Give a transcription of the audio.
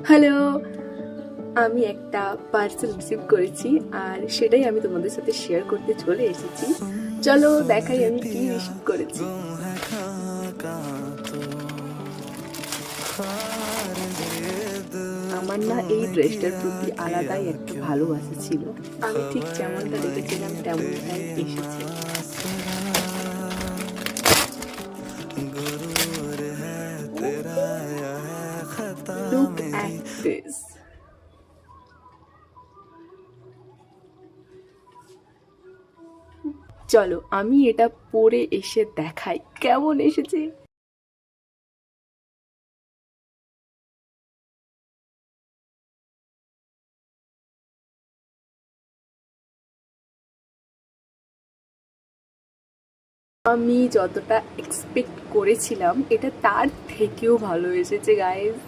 Hello, আমি একটা parcel receive করেছি আর সেটাই আমি তোমাদের সাথে শেয়ার করতে চলে এসেছি। চলো দেখাই আমি কি রিসিভ করেছি। আমার না এই ড্রেসটার প্রতি আলাদাই একটা ভালোবাসা ছিল। আমি ঠিক যেমনটা দেখেছিলাম তেমনটাই এসেছে। Look at this. চলো আমি এটা পরে এসে দেখাই কেমন এসেছে। আমি যতটা এক্সপেক্ট করেছিলাম এটা তার থেকেও ভালো এসেছে গাইস।